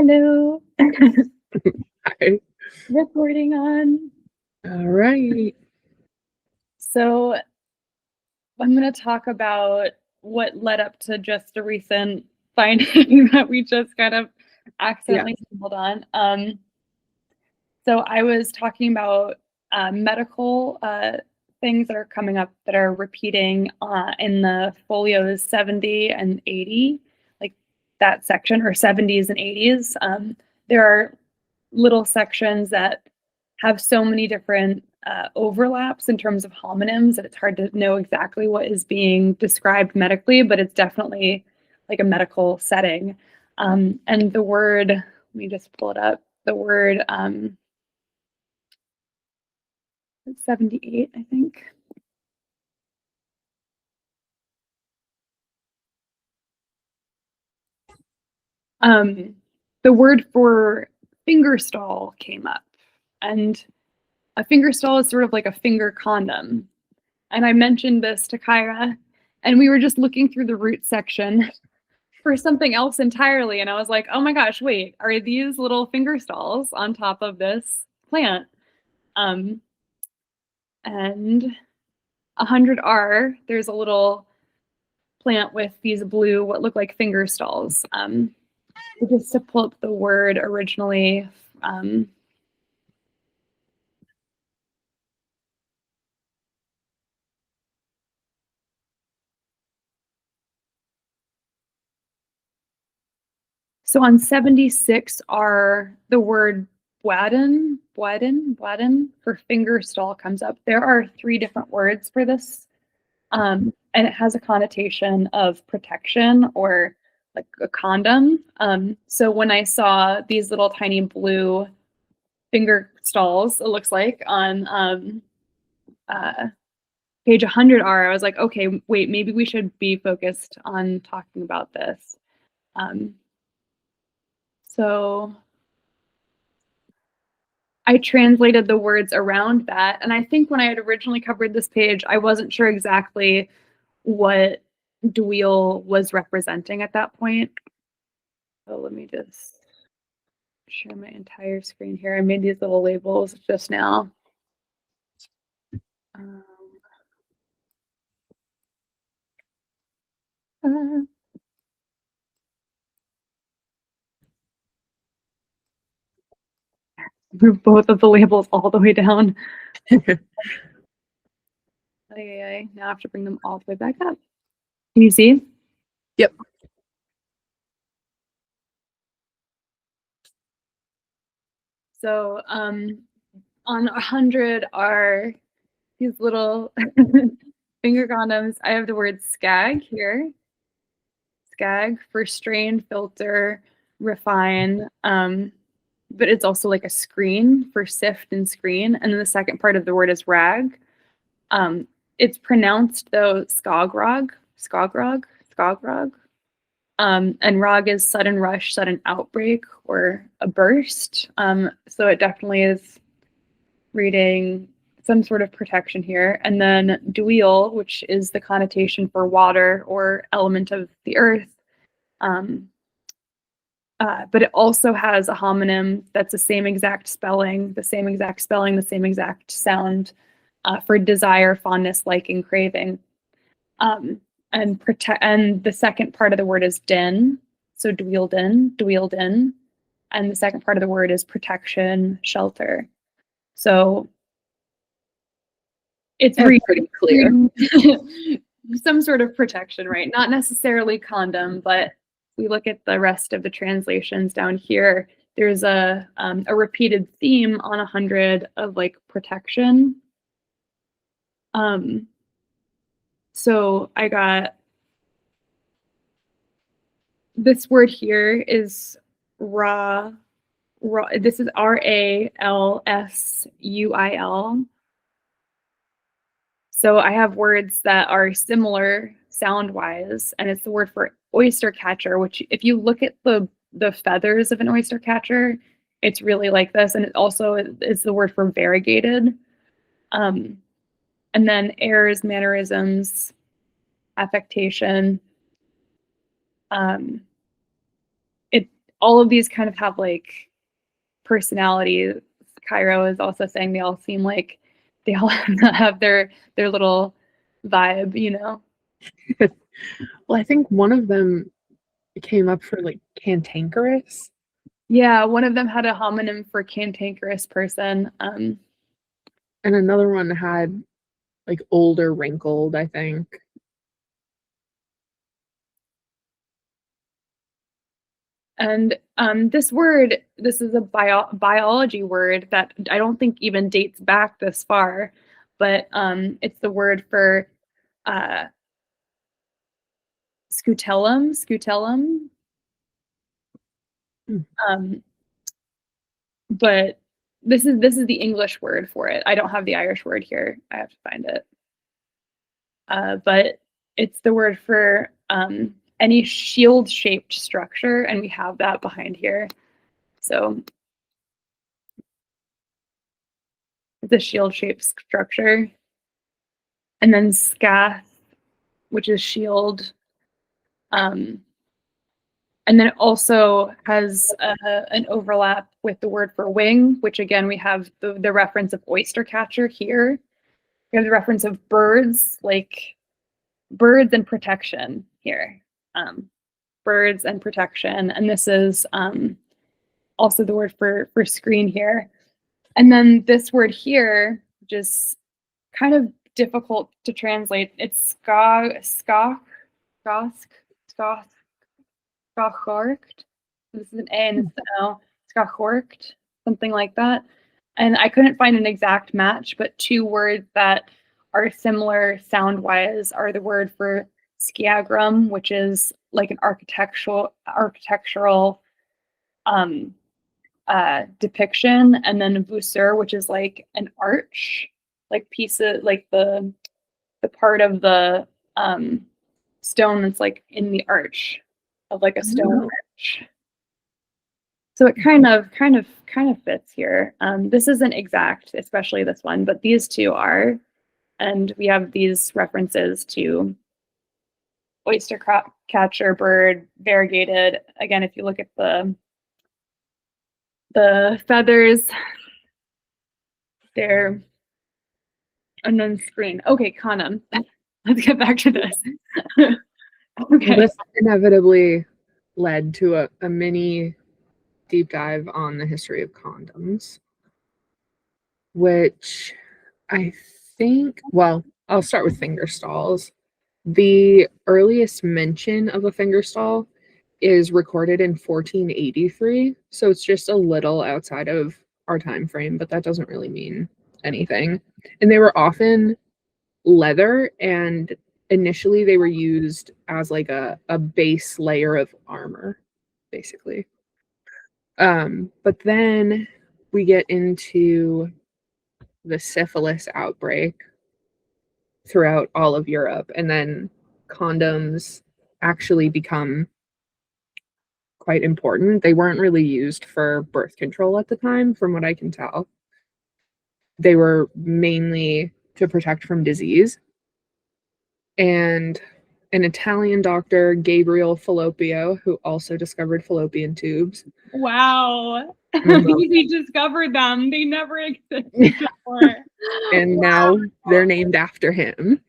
Hello. Hi. Recording on. All right. So I'm going to talk about what led up to just a recent finding that we just kind of accidentally stumbled on. So I was talking about medical things that are coming up that are repeating in the folios 70 and 80, like that section, or 70s and 80s. There are little sections that have so many different overlaps in terms of homonyms that it's hard to know exactly what is being described medically, but it's definitely like a medical setting. And the word, let me just pull it up, the word 78, I think. The word for finger stall came up, and a finger stall is sort of like a finger condom. And I mentioned this to Kyra, and we were just looking through the root section for something else entirely. And I was like, oh my gosh, wait, are these little finger stalls on top of this plant? And 100R, there's a little plant with these blue, what look like finger stalls. Just to pull up the word originally. So on 76 are the word bladden for finger stall comes up. There are 3 different words for this. And it has a connotation of protection or like a condom. So when I saw these little tiny blue finger stalls, it looks like on page 100R, I was like, okay, wait, maybe we should be focused on talking about this. So I translated the words around that. And I think when I had originally covered this page, I wasn't sure exactly what Dweel was representing at that point. So let me just share my entire screen here. I made these little labels just now. Move both of the labels all the way down. Okay, now I have to bring them all the way back up. Can you see? Yep. So on 100 are these little finger condoms. I have the word skag here. Skag for strain, filter, refine. But it's also like a screen for sift and screen. And then the second part of the word is rag. It's pronounced though skogrog. And rog is sudden rush, sudden outbreak, or a burst. So it definitely is reading some sort of protection here. And then dweel, which is the connotation for water or element of the earth. But it also has a homonym that's the same exact spelling, the same exact sound for desire, fondness, liking, craving. And the second part of the word is din, so dweeled in. And the second part of the word is protection, shelter. So it's pretty clear. Some sort of protection, right? Not necessarily condom, but we look at the rest of the translations down here. There's a repeated theme on 100 of like protection. So I got this word here is ra. This is RALSUIL. So I have words that are similar sound-wise, and it's the word for oyster catcher, which if you look at the feathers of an oyster catcher, it's really like this, and it also is the word for variegated. And then airs, mannerisms, affectation. all of these kind of have like personalities. Cairo is also saying they all seem like they all have their little vibe, you know. Well, I think one of them came up for like cantankerous. Yeah, one of them had a homonym for cantankerous person. And another one had like older, wrinkled, I think. And this word, this is a biology word that I don't think even dates back this far, but it's the word for uh, scutellum. Hmm. But this is the English word for it. I don't have the Irish word here. I have to find it. But it's the word for any shield-shaped structure, and we have that behind here. So it's a shield-shaped structure. And then scath, which is shield. And then it also has an overlap with the word for wing, which again, we have the reference of oyster catcher here. We have the reference of birds, like birds and protection here. Birds and protection. And this is also the word for screen here. And then this word here, which is kind of difficult to translate. It's skosk. Skachorkt. This is an A and it's an O. Skachorkt, something like that. And I couldn't find an exact match, but two words that are similar sound-wise are the word for skiagrum, which is like an architectural depiction, and then vusur, which is like an arch, like pieces, like the part of the stone that's like in the arch of like a stone arch. So it kind of fits here. This isn't exact, especially this one, but these two are, and we have these references to oyster catcher, bird, variegated. Again, if you look at the feathers, they're and then screen. Okay, condom. Let's get back to this. Okay. Well, this inevitably led to a mini deep dive on the history of condoms, which I think, well, I'll start with finger stalls. The earliest mention of a finger stall is recorded in 1483, so it's just a little outside of our time frame, but that doesn't really mean anything. And they were often leather, and initially they were used as like a base layer of armor, basically. But then we get into the syphilis outbreak throughout all of Europe, and then condoms actually become quite important. They weren't really used for birth control at the time, from what I can tell. They were mainly to protect from disease. And an Italian doctor, Gabriel Falloppio, who also discovered fallopian tubes. Wow. He discovered them. They never existed before. And now they're named after him.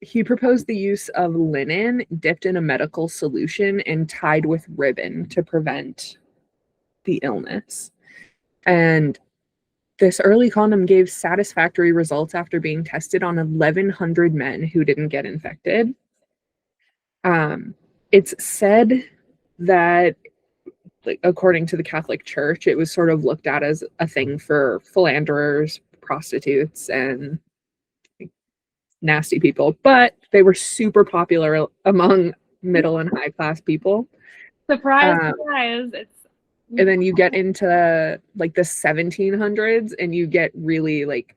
He proposed the use of linen dipped in a medical solution and tied with ribbon to prevent the illness. And this early condom gave satisfactory results after being tested on 1,100 men who didn't get infected. It's said that, like, according to the Catholic Church, it was sort of looked at as a thing for philanderers, prostitutes, and nasty people, but they were super popular among middle and high class people. Surprise, surprise. And then you get into like the 1700s and you get really like,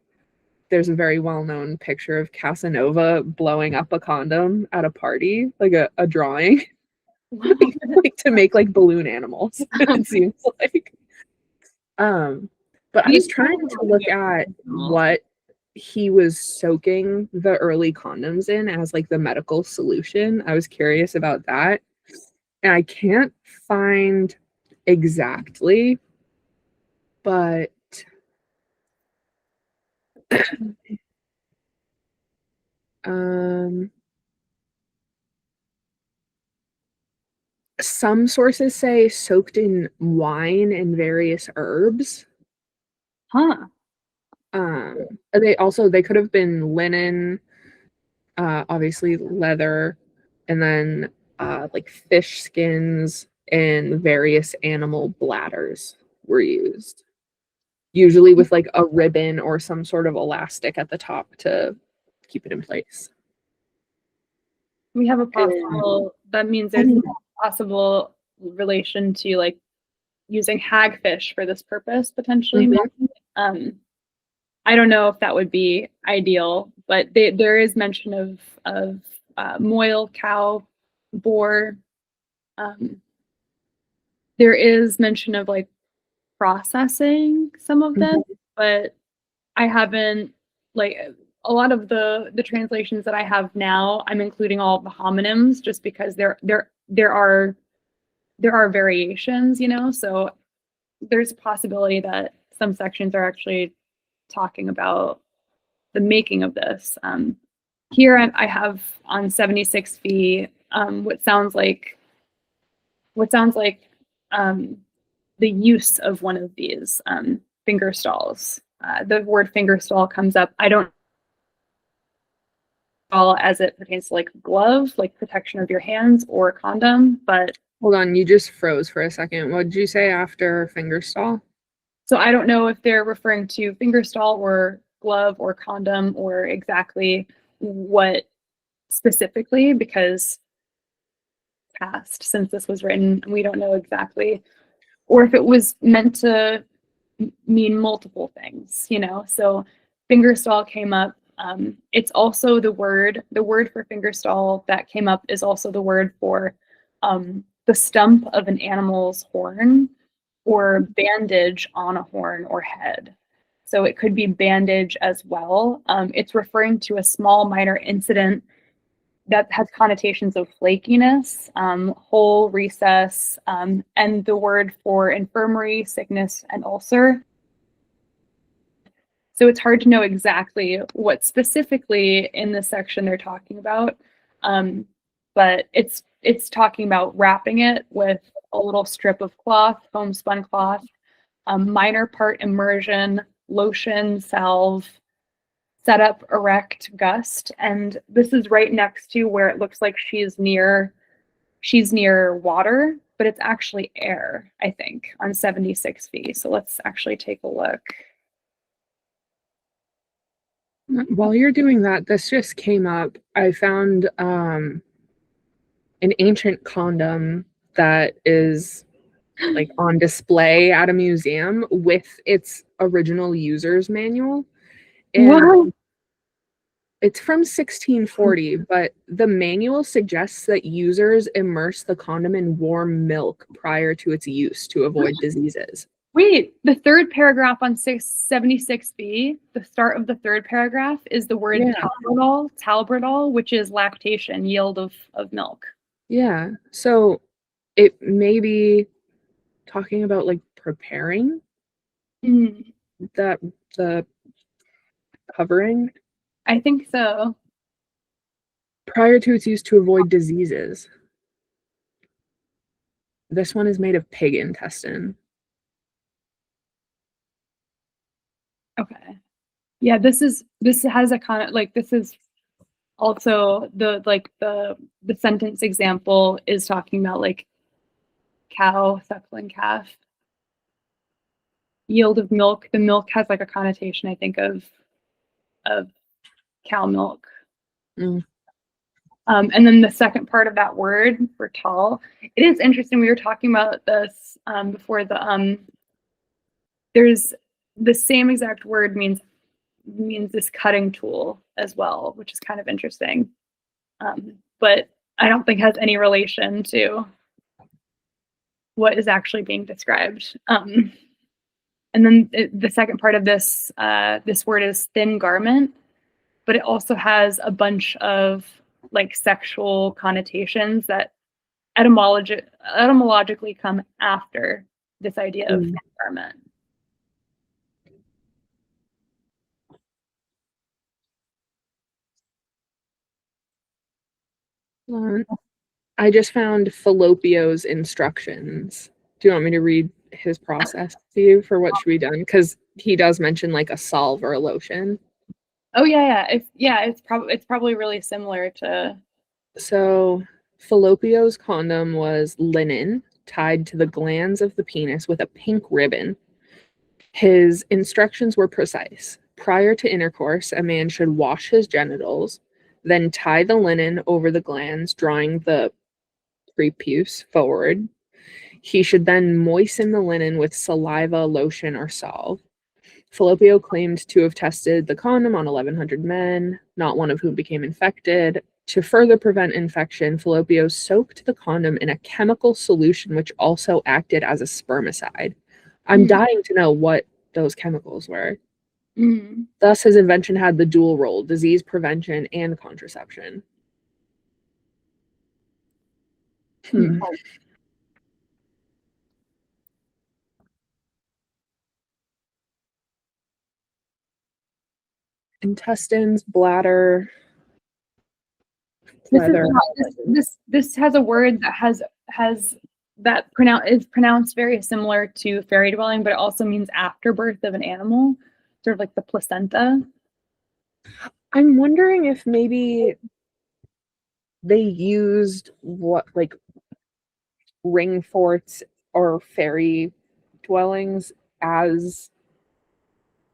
there's a very well-known picture of Casanova blowing up a condom at a party, like a drawing, like to make like balloon animals, it seems like. But I was trying to look at what he was soaking the early condoms in as like the medical solution. I was curious about that. and I can't find exactly, but um, some sources say soaked in wine and various herbs. Huh. They could have been linen, obviously leather, and then like fish skins and various animal bladders were used. Usually with like a ribbon or some sort of elastic at the top to keep it in place. We have a And possible, that means there's a possible relation to like using hagfish for this purpose potentially. Mhm. Maybe. I don't know if that would be ideal, but there is mention of moil, cow, boar. Um, there is mention of like processing some of them, Mhm. but I haven't like a lot of the translations that I have now. I'm including all of the homonyms just because there are variations, you know. So there's a possibility that some sections are actually talking about the making of this. Here I have on 76V what sounds like um, the use of one of these finger stalls. The word finger stall comes up. I don't all as it pertains to like glove, like protection of your hands or condom, but Hold on, you just froze for a second. What did you say after finger stall? so I don't know if they're referring to finger stall or glove or condom or exactly what specifically because past since this was written, we don't know exactly, or if it was meant to mean multiple things, you know. So fingerstall came up. It's also the word for fingerstall that came up is also the word for the stump of an animal's horn or bandage on a horn or head. So it could be bandage as well. It's referring to a small minor incident that has connotations of flakiness, hole, recess, and the word for infirmary, sickness, and ulcer. So it's hard to know exactly what specifically in this section they're talking about, but it's talking about wrapping it with a little strip of cloth, homespun cloth, minor part immersion, lotion, salve, setup, erect, gust, and this is right next to where it looks like she's near water, but it's actually air, I think, on 76V. So let's actually take a look. While you're doing that, this just came up. I found an ancient condom that is like on display at a museum with its original user's manual. And What? it's from 1640, but the manual suggests that users immerse the condom in warm milk prior to its use to avoid diseases. Wait, the third paragraph on 676B, the start of the third paragraph is the word Yeah. talbridol, which is lactation, yield of milk. Yeah. So it may be talking about like preparing Mm, that the covering I think so. prior to its use to avoid diseases. This one is made of pig intestine. Okay. Yeah, this has a kind of like this is also the sentence example is talking about like cow, suckling calf, yield of milk. The milk has like a connotation, I think, of cow milk. Mm. And then the second part of that word for tall, it is interesting. We were talking about this before there's the same exact word means this cutting tool as well, which is kind of interesting. But I don't think has any relation to what is actually being described. And then the second part of this word is thin garment, but it also has a bunch of like sexual connotations that etymologically come after this idea of garment. I just found Fallopio's instructions. Do you want me to read his process to you for what should be done? Because he does mention like a salve or a lotion. Oh it's probably really similar to. So Fallopio's condom was linen tied to the glands of the penis with a pink ribbon. His instructions were precise. Prior to intercourse, a man should wash his genitals, then tie the linen over the glands, drawing the prepuce forward. He should then moisten the linen with saliva, lotion, or salve. Fallopio claimed to have tested the condom on 1,100 men, not one of whom became infected. To further prevent infection, Fallopio soaked the condom in a chemical solution which also acted as a spermicide. I'm dying to know what those chemicals were. Thus, his invention had the dual role, disease prevention and contraception. Intestines, bladder, leather. This has a word that has that is pronounced very similar to fairy dwelling, but it also means afterbirth of an animal, sort of like the placenta. I'm wondering if maybe they used what like ring forts or fairy dwellings as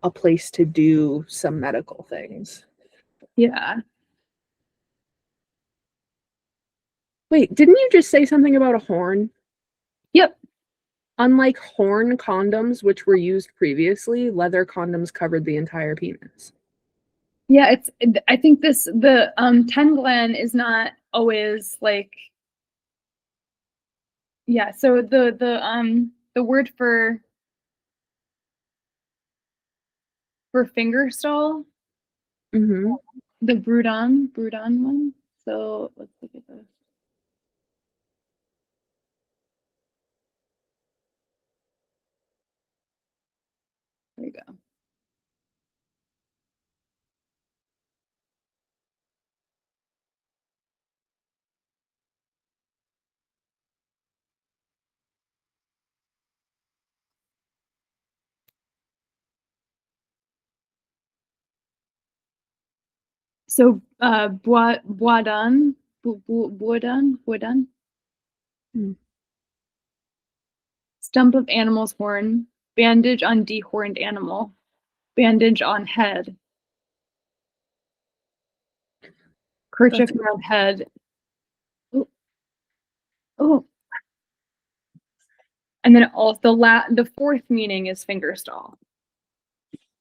a place to do some medical things. Yeah. Wait, didn't you just say something about a horn? Yep. Unlike horn condoms, which were used previously, leather condoms covered the entire penis. Yeah, I think the 10 gland is not always like, yeah, so the word for finger stall, the Brudon one. So let's look at this. There you go. So boisdon. Stump of animal's horn, bandage on dehorned animal, bandage on head, kerchief around head. Oh. And then also the fourth meaning is finger stall.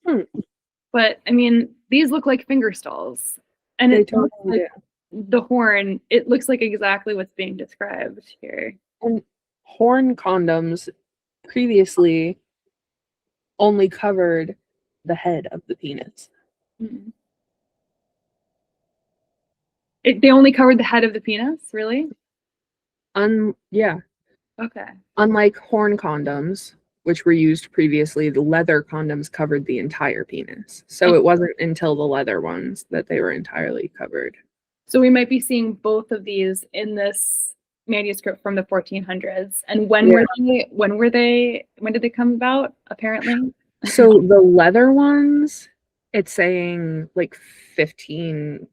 But I mean, these look like finger stalls, and it totally like the horn. It looks like exactly what's being described here. And horn condoms previously only covered the head of the penis. They only covered the head of the penis, really? Yeah. Okay. Unlike horn condoms, which were used previously, the leather condoms covered the entire penis. So it wasn't until the leather ones that they were entirely covered. So we might be seeing both of these in this manuscript from the 1400s. And when did they come about, apparently? So the leather ones, it's saying like 1500s.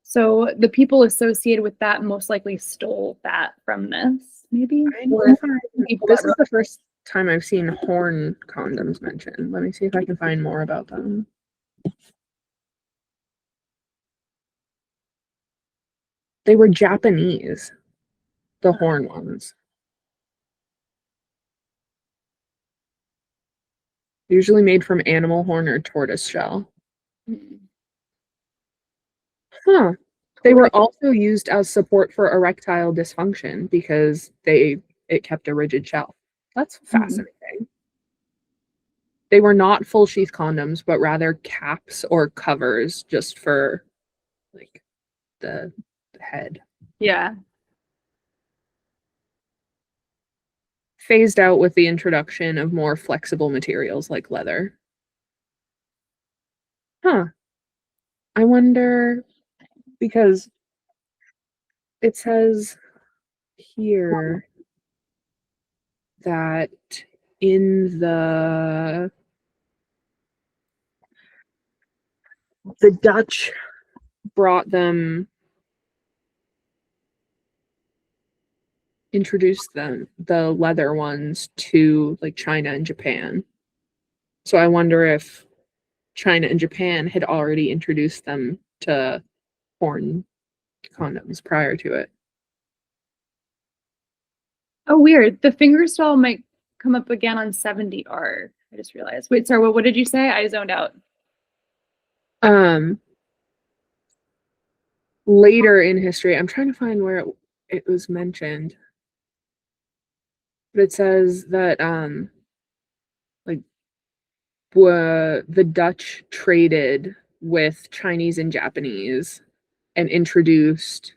So the people associated with that most likely stole that from this, maybe? This is the first time I've seen horn condoms mentioned. Let me see if I can find more about them. They were Japanese, the horn ones. Usually made from animal horn or tortoise shell. Huh. They were also used as support for erectile dysfunction because it kept a rigid shell. That's fascinating. They were not full sheath condoms, but rather caps or covers just for like the head. Yeah. Phased out with the introduction of more flexible materials like leather. Huh. I wonder because it says here that in the Dutch brought them introduced them the leather ones to like China and Japan. So I wonder if China and Japan had already introduced them to porn condoms prior to it. Oh, weird. The finger stall might come up again on 70R. I just realized. Wait, sorry, what did you say? I zoned out. Um, Later in history, I'm trying to find where it was mentioned, but it says that like the Dutch traded with Chinese and Japanese and introduced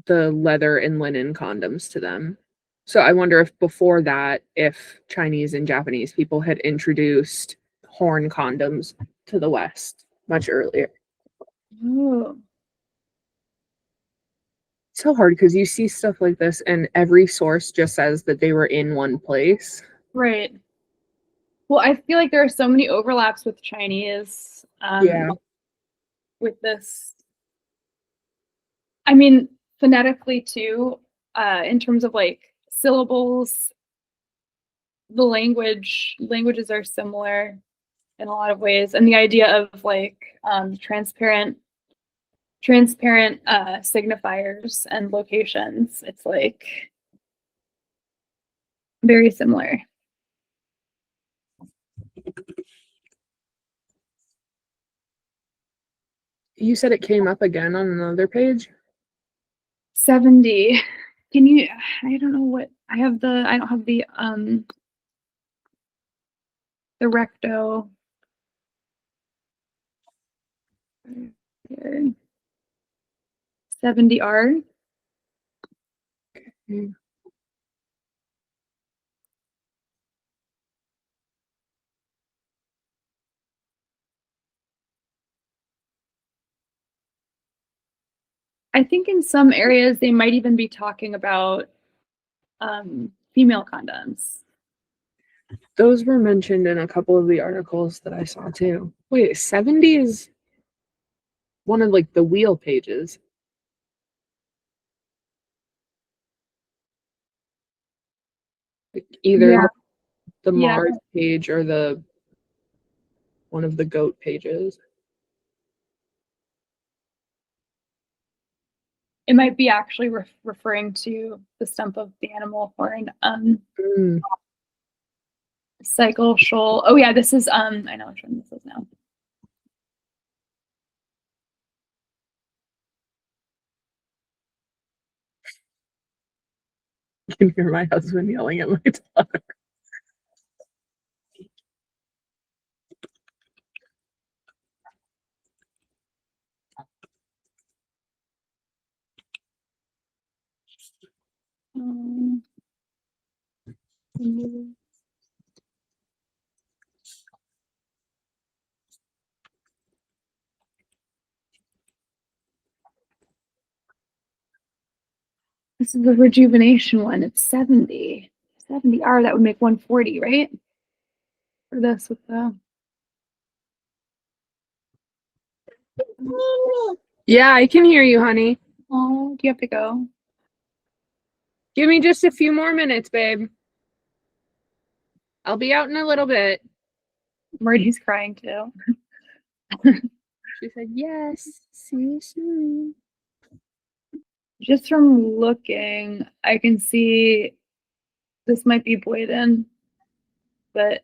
the leather and linen condoms to them. So I wonder if before that, if Chinese and Japanese people had introduced horn condoms to the West much earlier. Oh, It's so hard because you see stuff like this and every source just says that they were in one place. right. Well, I feel like there are so many overlaps with Chinese, Yeah. with this. I mean, phonetically too, in terms of like syllables, the languages are similar in a lot of ways, and the idea of like transparent signifiers and locations, it's like very similar. You said it came up again on another page? 70. Can you, I don't know what I don't have the recto here. 70R. Mm. I think in some areas they might even be talking about female condoms. Those were mentioned in a couple of the articles that I saw too. Wait, 70 is one of like the wheel pages. Like either Yeah, the yeah. Mars page or the one of the goat pages. It might be actually referring to the stump of the animal horn. Mm. Cycle shoal. Oh yeah, this is I know which one this is now. I can hear my husband yelling at my daughter. Um, this is the rejuvenation one. It's 70. 70R, that would make 140, right? For this with the Yeah, I can hear you, honey. oh, do you have to go? Give me just a few more minutes, babe. I'll be out in a little bit. Marty's crying too. She said, yes, see you soon. Just from looking, I can see this might be Boyden, but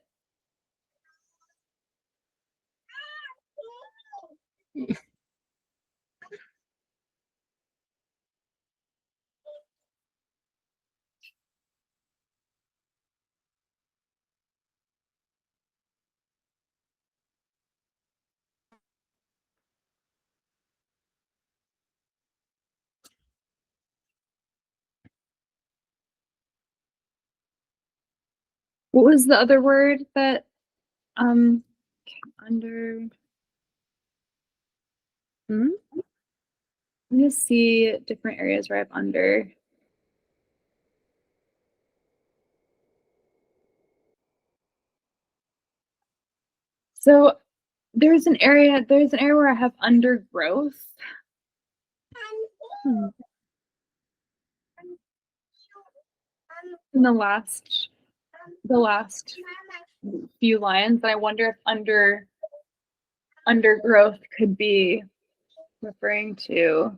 What was the other word that under? Hmm? I'm gonna see different areas where I've under. So there's an area where I have undergrowth. In the last few lines, I wonder if undergrowth could be referring to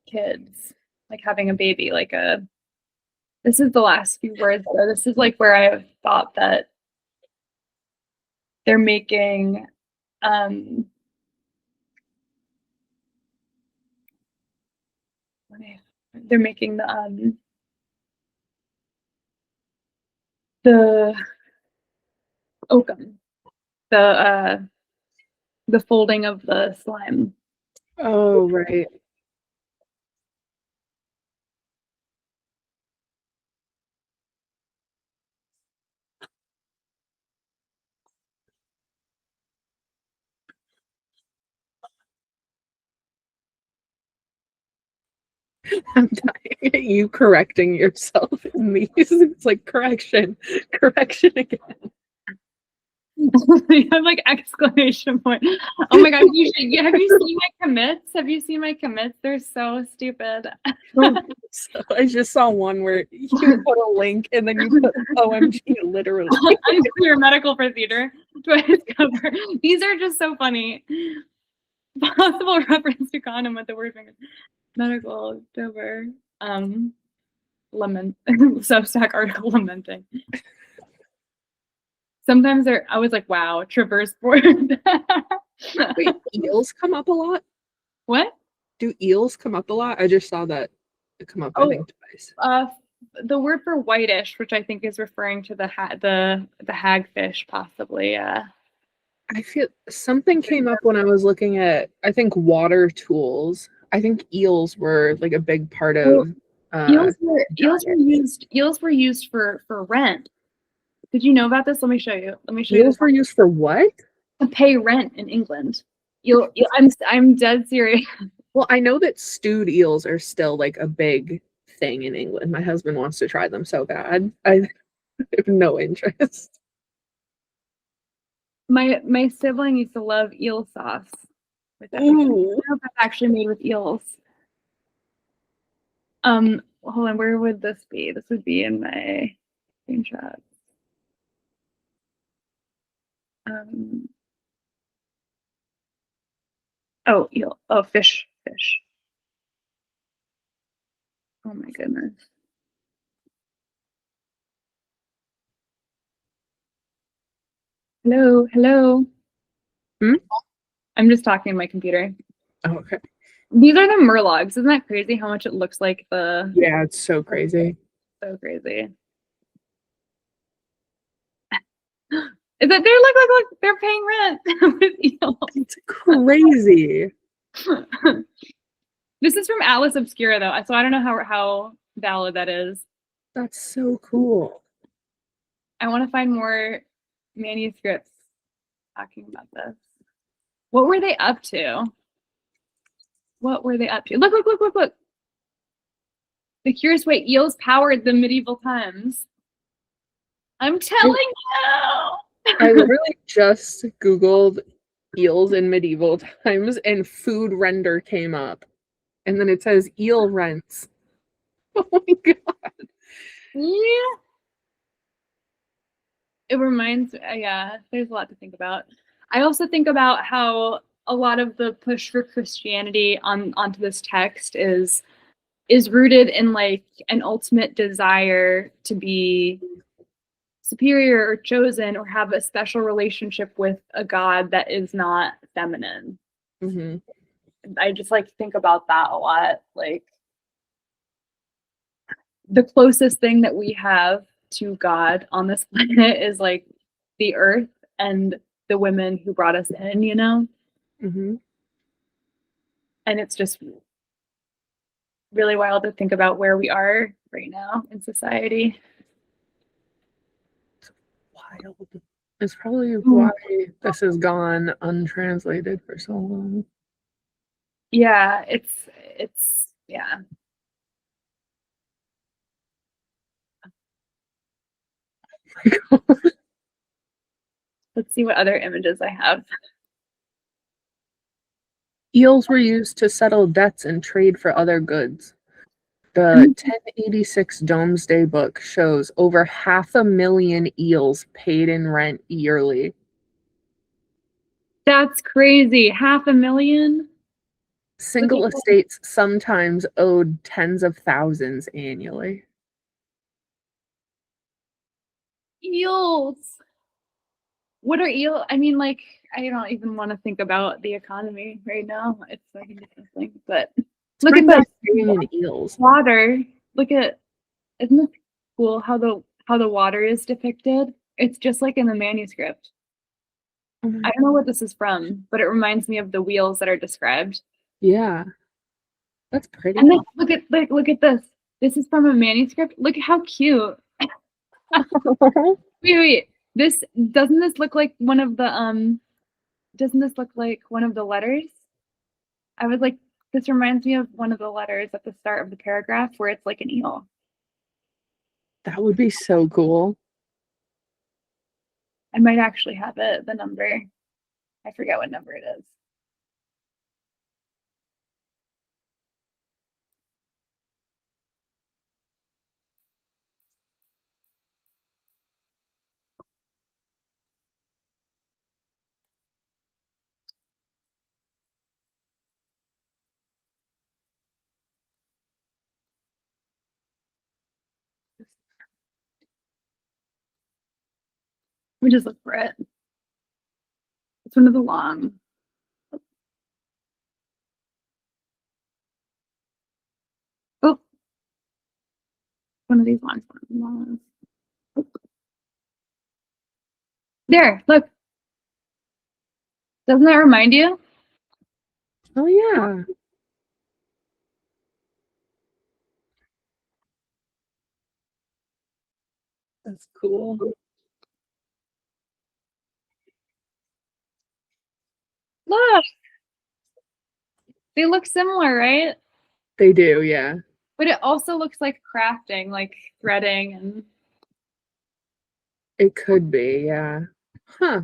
kids, like having a baby, this is the last few words though. This is like where I thought that they're making they're making the oakum, the folding of the slime. Oh, right. I'm dying at you correcting yourself in these. It's like correction again. You have like exclamation point. Oh my god, have you seen my commits? Have you seen my commits? They're so stupid. So I just saw one where you put a link and then you put OMG literally. Unclear medical procedure to discover. These are just so funny. Possible reference to condom with the word finger. Medical over lament Substack article lamenting. Sometimes I was like, wow, traverse board. Wait, eels come up a lot? What? Do eels come up a lot? I just saw that it come up, I think, twice. The word for whitish, which I think is referring to the hagfish, possibly. I feel something came up when I was looking at, I think, water tools. I think eels were like a big part of eels were used for rent. Did you know about this? Let me show you. Eels were used for what? To pay rent in England. I'm dead serious. Well, I know that stewed eels are still like a big thing in England. My husband wants to try them so bad. I have no interest. My sibling used to love eel sauce. I Ooh. don't know if that's actually made with eels. Hold on, where would this be? This would be in my screenshot. Oh, eel. Oh, fish. Oh my goodness. Hello. Hmm? I'm just talking to my computer. Oh, okay. These are the murlocs. Isn't that crazy how much it looks like the... Yeah, it's so crazy. So crazy. Is that they're look, they're paying rent with eels. It's crazy. This is from Atlas Obscura though, so I don't know how valid that is. That's so cool. I want to find more manuscripts talking about this. What were they up to? Look. The curious way eels powered the medieval times. I'm telling you. I literally just Googled eels in medieval times and food render came up. And then it says eel rents. Oh my god. Yeah. It reminds yeah, there's a lot to think about. I also think about how a lot of the push for Christianity onto this text is rooted in like an ultimate desire to be superior or chosen or have a special relationship with a god that is not feminine. Mm-hmm. I just like think about that a lot. Like the closest thing that we have to God on this planet is like the earth and the women who brought us in, And it's just really wild to think about where we are right now in society. Wild. It's probably why this has gone untranslated for so long. Yeah, it's yeah. Let's see what other images I have. Eels were used to settle debts and trade for other goods. The 1086 Domesday Book shows over 500,000 eels paid in rent yearly. That's crazy. 500,000? Single estates sometimes owed tens of thousands annually. Eels. What are eel? I mean, like, I don't even want to think about the economy right now. It's like a different thing. But look at the in eels. water. Look at, isn't it cool how the water is depicted? It's just like in the manuscript. I don't know what this is from, but it reminds me of the wheels that are described. Yeah. That's pretty. And then look at this. This is from a manuscript. Look how cute. Wait. This doesn't this look like one of the doesn't this look like one of the letters? I was like, this reminds me of one of the letters at the start of the paragraph where it's like an eel. That would be so cool. I might actually have it, the number. I forget what number it is. Let me just look for it. It's one of the long. Oh, one of these long ones. Oh. There, look. Doesn't that remind you? Oh, yeah. That's cool. Look. They look similar, right? They do, yeah. But it also looks like crafting, like threading and It could be, yeah. Huh.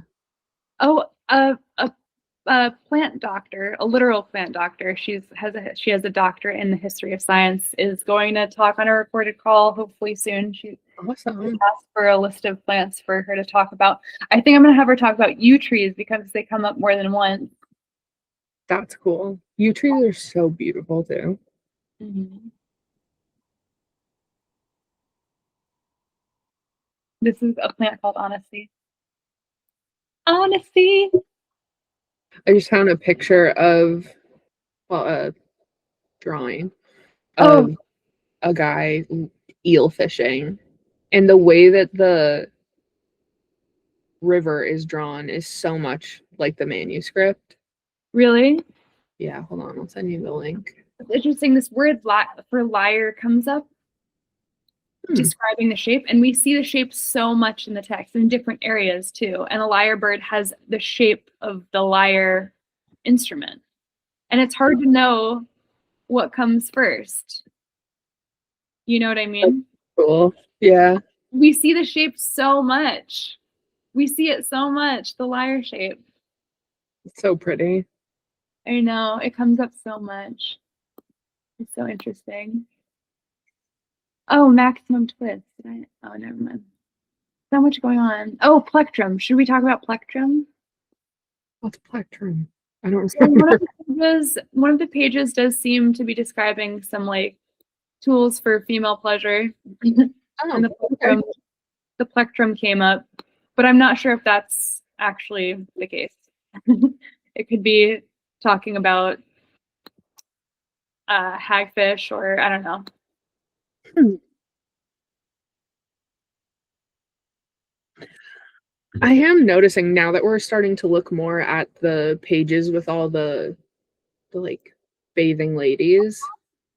oh, a plant doctor, a literal plant doctor. She has a doctorate in the history of science. Is going to talk on a recorded call hopefully soon. She Awesome. asked for a list of plants for her to talk about. I think I'm going to have her talk about yew trees because they come up more than once. That's cool. Yew trees are so beautiful too. Mm-hmm. This is a plant called honesty. Honesty. I just found a picture of, well, a drawing Oh, of a guy eel fishing, and the way that the river is drawn is so much like the manuscript. really? Yeah, hold on, I'll send you the link. It's interesting. This word for liar comes up describing the shape, and we see the shape so much in the text in different areas too. And a lyre bird has the shape of the lyre instrument, and it's hard to know what comes first. You know what I mean? Cool. Yeah. We see the shape so much. We see it so much, the lyre shape. It's so pretty. I know, it comes up so much. It's so interesting. Oh, maximum twist. Oh, never mind. So much going on. Oh, plectrum. Should we talk about plectrum? What's plectrum? I don't So remember. one of the pages does seem to be describing some like tools for female pleasure. And the plectrum came up, but I'm not sure if that's actually the case. It could be talking about hagfish, or I don't know. I am noticing now that we're starting to look more at the pages with all the like bathing ladies.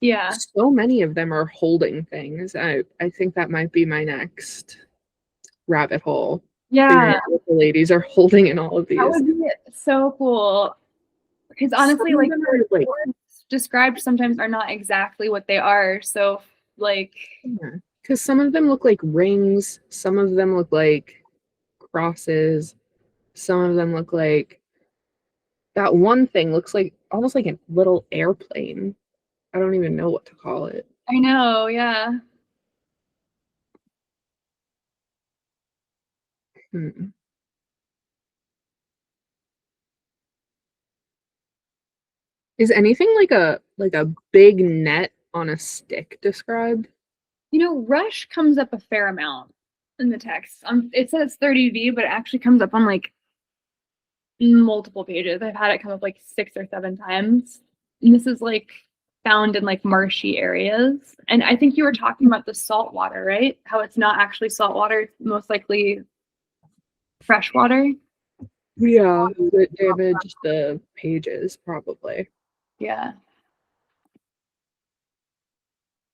Yeah. So many of them are holding things. I think that might be my next rabbit hole. Figuring Yeah. out what the ladies are holding in all of That these. would be so cool. Because honestly, Some of like them the are like, words described sometimes are not exactly what they are. So like yeah, because some of them look like rings, some of them look like crosses, some of them look like that one thing looks like almost like a little airplane. I don't even know what to call it. I know, yeah. Hmm. Is anything like a big net on a stick described? You know, Rush comes up a fair amount in the text. It says 30V, but it actually comes up on like multiple pages. I've had it come up like 6 or 7 times. And this is like found in like marshy areas. And I think you were talking about the salt water, right? How it's not actually salt water, it's most likely fresh water. Yeah, that damaged the pages probably. Yeah.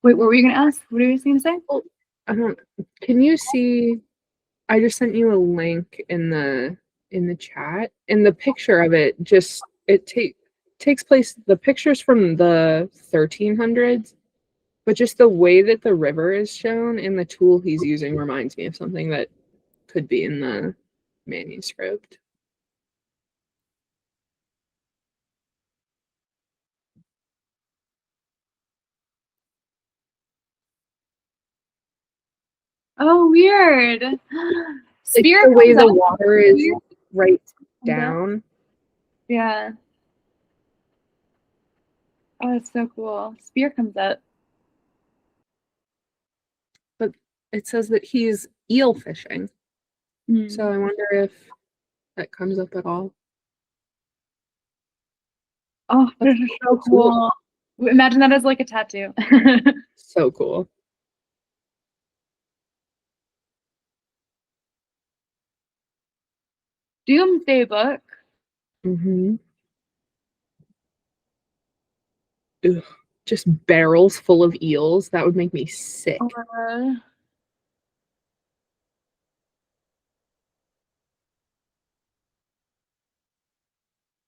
Wait, what were you gonna ask? What were you gonna say? Well, I don't. Can you see? I just sent you a link in the chat, and the picture of it just takes place. The pictures from the 1300s, but just the way that the river is shown and the tool he's using reminds me of something that could be in the manuscript. Oh, weird. Like Spear the way comes the up. water is Spear right comes up. down, Yeah. Oh, it's so cool. Spear comes up. but it says that he's eel fishing. So Hmm. I wonder if that comes up at all. Oh, That's this is a so cool tool. cool. Imagine that as like a tattoo. So cool. Doomsday Book. Hmm. Ugh, just barrels full of eels. That would make me sick. Uh,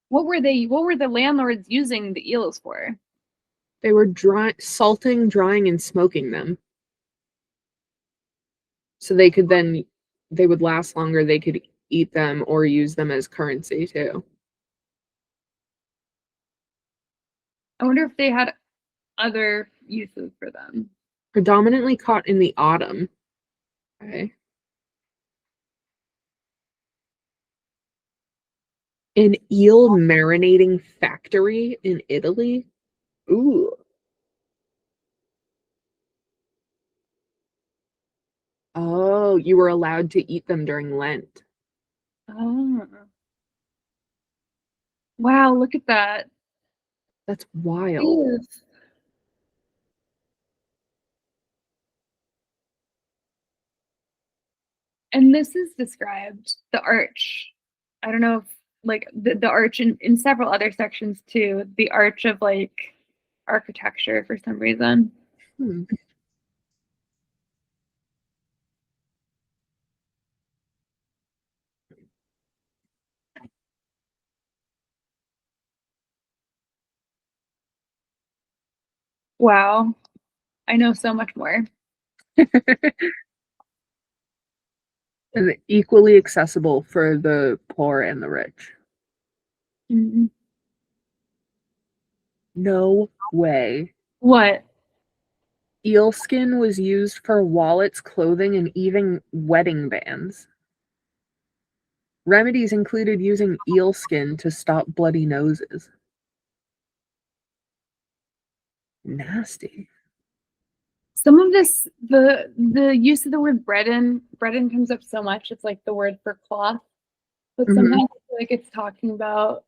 what were the landlords using the eels for? They were salting, drying, and smoking them. So they would last longer. They could eat them or use them as currency too. I wonder if they had other uses for them. Predominantly caught in the autumn. Okay. An eel marinating factory in Italy. Ooh. Oh, you were allowed to eat them during Lent. Oh. Wow, look at that. That's wild. Ew. And this is described, the arch. I don't know if like the arch in several other sections too, the arch of like architecture for some reason. Hmm. Wow. I know so much more. And equally accessible for the poor and the rich. Mhm. No way. What? Eel skin was used for wallets, clothing, and even wedding bands. Remedies included using eel skin to stop bloody noses. Nasty. Some of this, the use of the word bread in comes up so much. It's like the word for cloth, but Hmm. sometimes I feel like it's talking about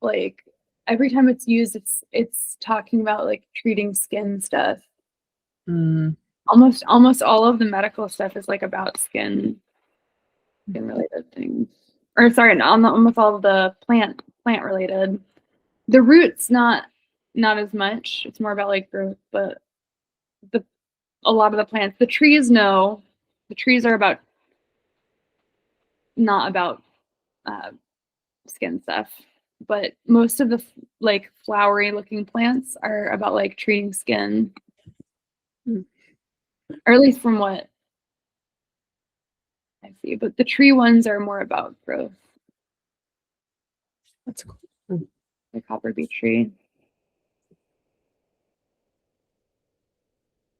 like every time it's used, it's talking about like treating skin stuff. Mm. Almost all of the medical stuff is like about skin related things. Or sorry, almost all of the plant related. The roots not. not as much. It's more about like growth, but a lot of the plants, the trees, no, the trees are about not about uh, skin stuff, but most of the like flowery looking plants are about like treating skin, Hmm. or at least from what I see. But the tree ones are more about growth, That's cool. the copper beech tree.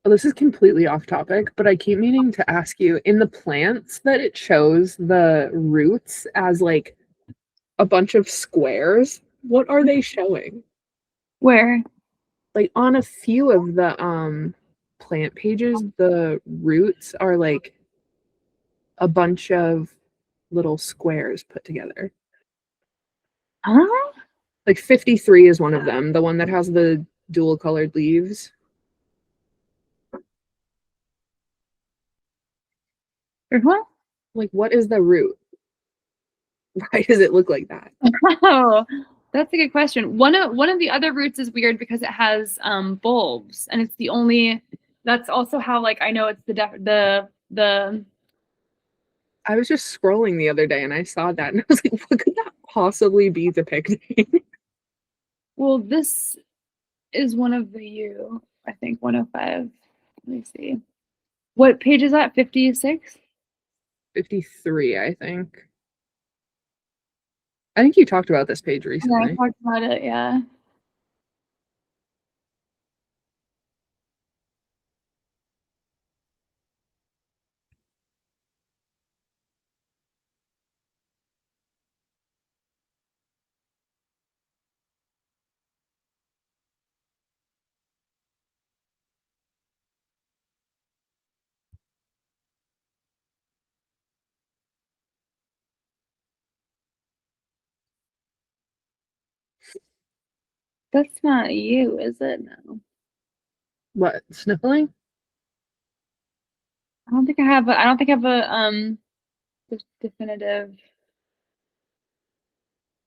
Well, this is completely off topic, but I keep meaning to ask you, in the plants that it shows the roots as like a bunch of squares, what are they showing? Where? Like on a few of the plant pages, the roots are like a bunch of little squares put together. Huh? Like 53 is one of them, the one that has the dual colored leaves. Or what? Like, what is the root? Why does it look like that? Oh, that's a good question. One of the other roots is weird because it has bulbs, and it's the only. That's also how like I know it's the. I was just scrolling the other day and I saw that and I was like, what could that possibly be depicting? Well, this is one of the I think 105. Let me see. What page is that? 56? 53, I think. I think you talked about this page Yeah, I recently. talked about it, yeah. That's not you, is it? No. What, sniffling? I don't think I have a definitive.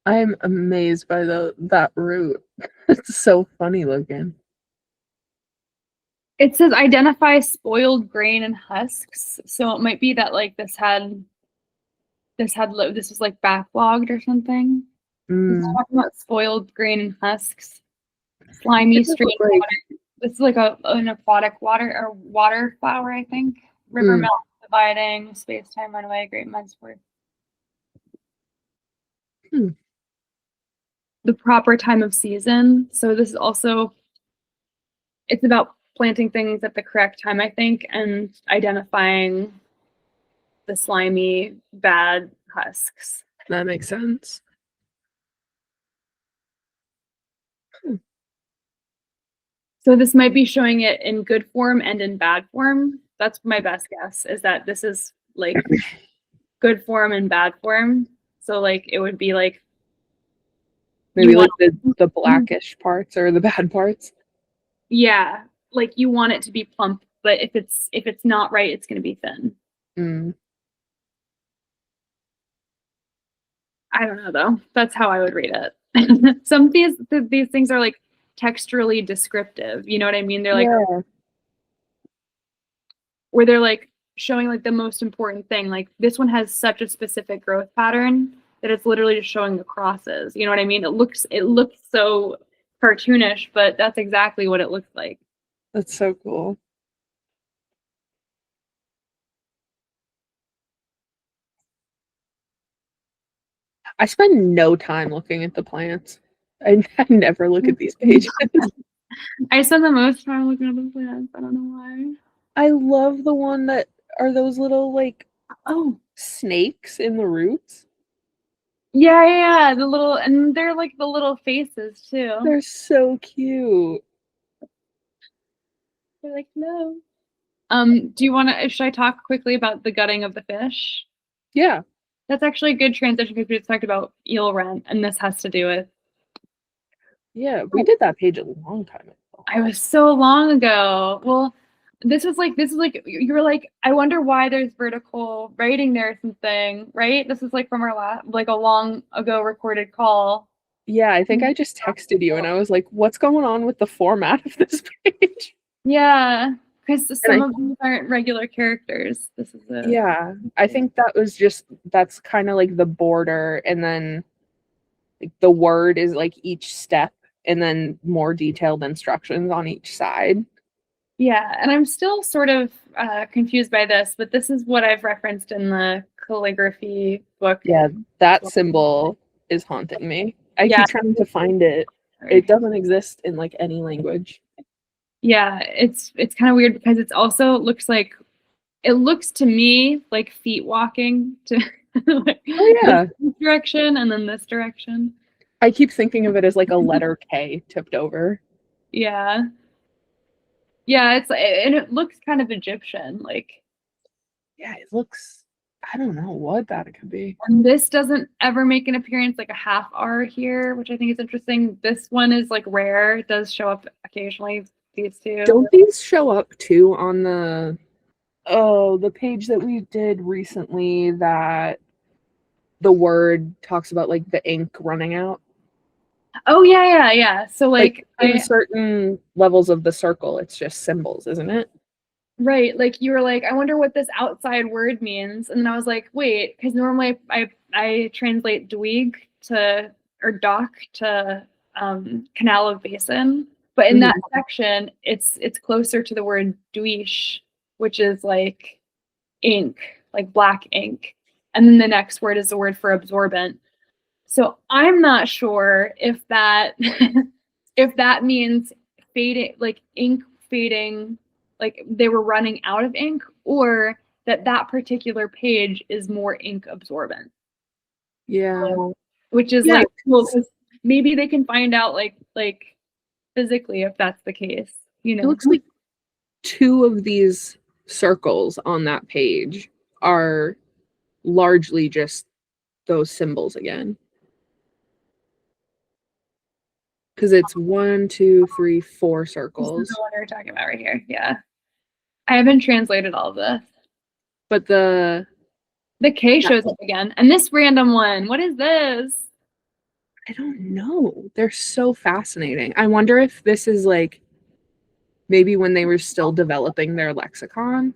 I'm amazed by that root. It's so funny looking. It says identify spoiled grain and husks. So it might be that like this was like backlogged or something. It's Mm. talking about spoiled grain and husks, slimy It does stream look like water. This is like an aquatic water or water flower, I think. River mm, melt dividing, space time runaway, great minds worth. hmm, The proper time of season. So this is also it's about planting things at the correct time, I think, and identifying the slimy, bad husks. that makes sense. Hmm. So this might be showing it in good form and in bad form. That's my best guess, is that this is like good form and bad form. So like it would be like you Maybe want like the blackish parts or the bad parts. yeah, like you want it to be plump, but if it's not right, it's going to be thin. Mm. I don't know though. That's how I would read it. Some of these things are like texturally descriptive. You know what I mean? They're like Yeah, where they're like showing like the most important thing. Like this one has such a specific growth pattern that it's literally just showing the crosses. You know what I mean? It looks so cartoonish, but that's exactly what it looks like. that's so cool. I spend no time looking at the plants. I never look at these pages. I spend the most time looking at the plants. I don't know why. I love the one that are those little like Oh, snakes in the roots. yeah, yeah, yeah. The little and they're like the little faces too. They're so cute. They're like, no. Do you want to? Should I talk quickly about the gutting of the fish? Yeah, That's actually a good transition because we just talked about eel rent, and this has to do with. yeah, we did that page a long time ago. I was so long ago. Well, this is like you were like, I wonder why there's vertical writing there or something, right? This is like from our last like a long ago recorded call. Yeah, I think I just texted you and I was like, what's going on with the format of this page? Yeah, because And some of these aren't regular characters. This is a yeah, I think that was just that's kind of like the border, and then like the word is like each step, and then more detailed instructions on each side. yeah, and I'm still sort of confused by this, but this is what I've referenced in the calligraphy book. Yeah, that symbol is haunting me. I Yeah, keep trying to find it. It doesn't exist in like any language. yeah, it's kind of weird because it's also looks like it looks to me like feet walking to like, Oh yeah. this direction and then this direction. I keep thinking of it as like a letter K tipped over. Yeah. Yeah, it's and it looks kind of Egyptian, like, Yeah, it looks, I don't know what that could be. and this doesn't ever make an appearance, like a half R here, which I think is interesting. This one is like rare. It does show up occasionally, these two. Don't these show up too on the page that we did recently that the word talks about like the ink running out? Oh yeah, yeah, yeah. So Like like in certain levels of the circle, it's just symbols, isn't it? right, like you were like, I wonder what this outside word means. And then I was like, wait, because normally I translate dweeg to or dock to canal of basin. But in that section, it's closer to the word dweesh, which is like ink, like black ink. And then the next word is the word for absorbent. So I'm not sure if that if that means fading, like ink fading, like they were running out of ink, or that that particular page is more ink absorbent. Yeah. So, which is Yeah. like cool because maybe they can find out like physically if that's the case, you It know. looks like two of these circles on that page are largely just those symbols again. Because it's one, two, three, four This is the circles. one we're talking about right here. Yeah. I haven't translated all of this. But The K shows up again. And this random one, what is this? I don't know. They're so fascinating. I wonder if this is like maybe when they were still developing their lexicon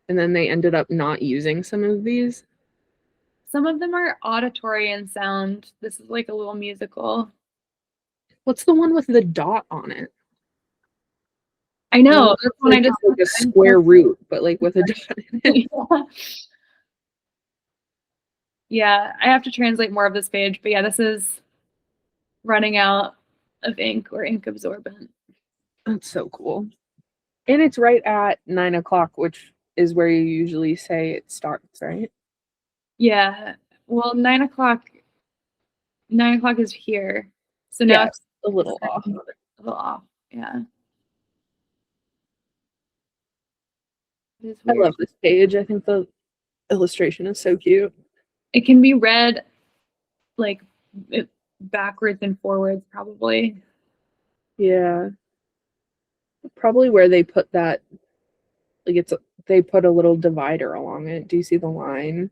and then they ended up not using some of these. Some of them are auditory and sound. This is like a little musical. What's the one with the dot on it? I The one know. with This one I like, just like a square root, but like with a dot in it. yeah, I have to translate more of this page, but yeah, this is running out of ink or ink absorbent. That's so cool. And it's right at 9 o'clock, which is where you usually say it starts, right? Yeah. Well, 9 o'clock. 9 o'clock is here, so now Yeah, it's a little off. a little off. Yeah, it is I weird. love this page. I think the illustration is so cute. It can be read like backwards and forwards, probably. Yeah. Probably where they put that, like they put a little divider along it. Do you see the line?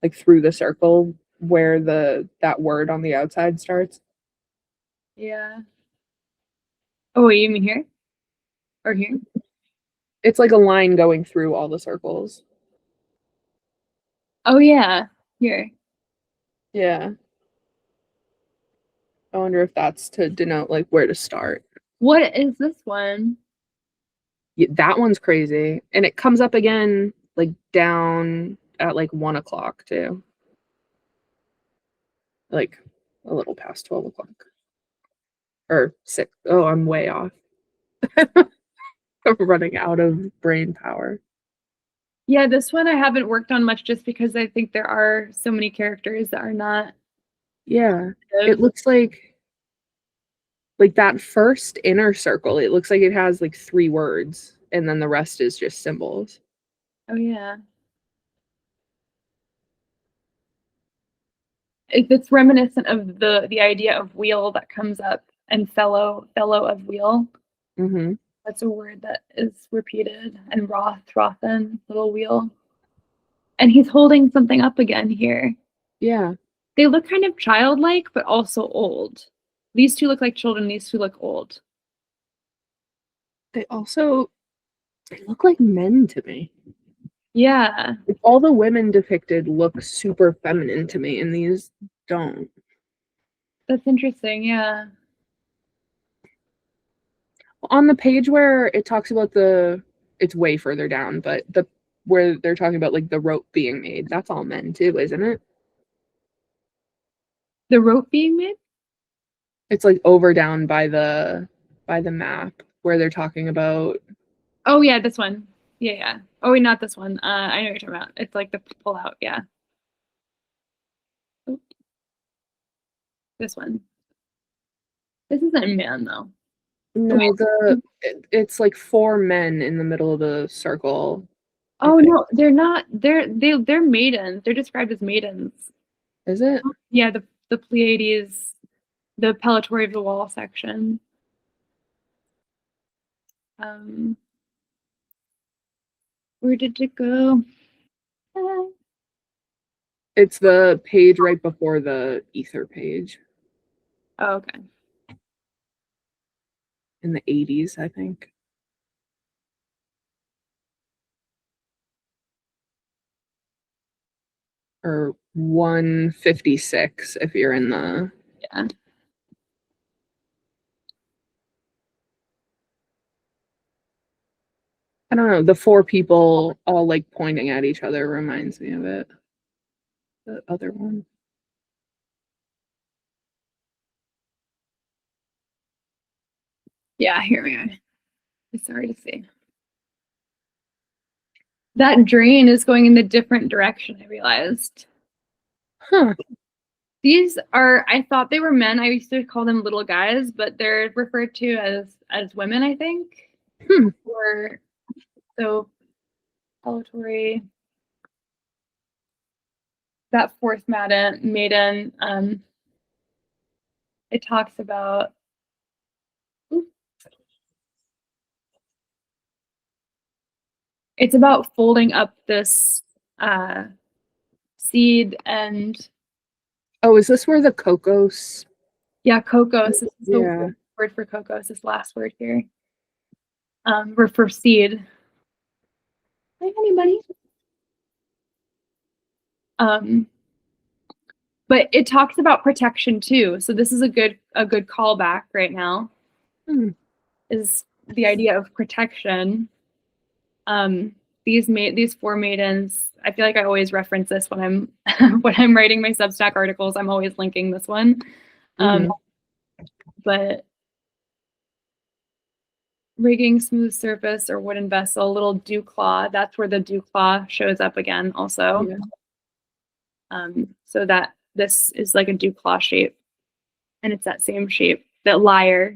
Like through the circle where that word on the outside starts? Yeah. Oh, wait, you mean here or here? It's like a line going through all the circles. Oh yeah, here. Yeah. I wonder if that's to denote like where to start. What is this one? Yeah, that one's crazy. And it comes up again like down at like 1 o'clock too. Like a little past 12 o'clock. Or 6. Oh, I'm way off. I'm running out of brain power. Yeah, this one I haven't worked on much just because I think there are so many characters that are not Yeah. It active. looks like that first inner circle, it looks like it has like 3 words and then the rest is just symbols. Oh yeah. It's reminiscent of the idea of wheel that comes up and fellow of wheel. Mm-hmm. That's a word that is repeated. And rothen, little wheel. And he's holding something up again here. Yeah. They look kind of childlike, but also old. These two look like children, these two look old. They look like men to me. Yeah. Like, all the women depicted look super feminine to me, and these don't. That's interesting, yeah. On the page where it talks about it's way further down, but where they're talking about like the rope being made, that's all men too, isn't it? The rope being made? It's like over down by the map where they're talking about. Oh yeah, this one. Yeah, yeah. Oh wait, not this one. I know what you're talking about. It's like the pull out, yeah. Oh, this one. This isn't a man though. No, it's like four men in the middle of the circle, I Oh think. no, they're not. They're maidens. They're described as maidens. Is it? Yeah, the Pleiades, the Pellitory of the Wall section. Um, where did it go? It's the page right before the ether page Oh, okay. in the 80s, I think. Or 156 if you're in the. Yeah. I don't know, the four people all like pointing at each other reminds me of it. The other one. Yeah, here we are. It's hard to see. That drain is going in the different direction, I realized. Huh. These are, I thought they were men. I used to call them little guys, but they're referred to as women, I think. Hmm. Or so Pellitory. That fourth maiden, it talks about it's about folding up this seed and Oh, is this where the cocos? yeah, cocos. This is Yeah. the word for cocos, this last word here. Or for seed. Hi, honey bunny. But it talks about protection too. So this is a good callback right now. Hmm. Is the idea of protection. These four maidens, I feel like I always reference this when I'm when I'm writing my Substack articles. I'm always linking this one. Mm-hmm. But rigging smooth surface or wooden vessel, little dew claw. That's where the dew claw shows up again also. Yeah. So that this is like a dew claw shape, and it's that same shape, that lyre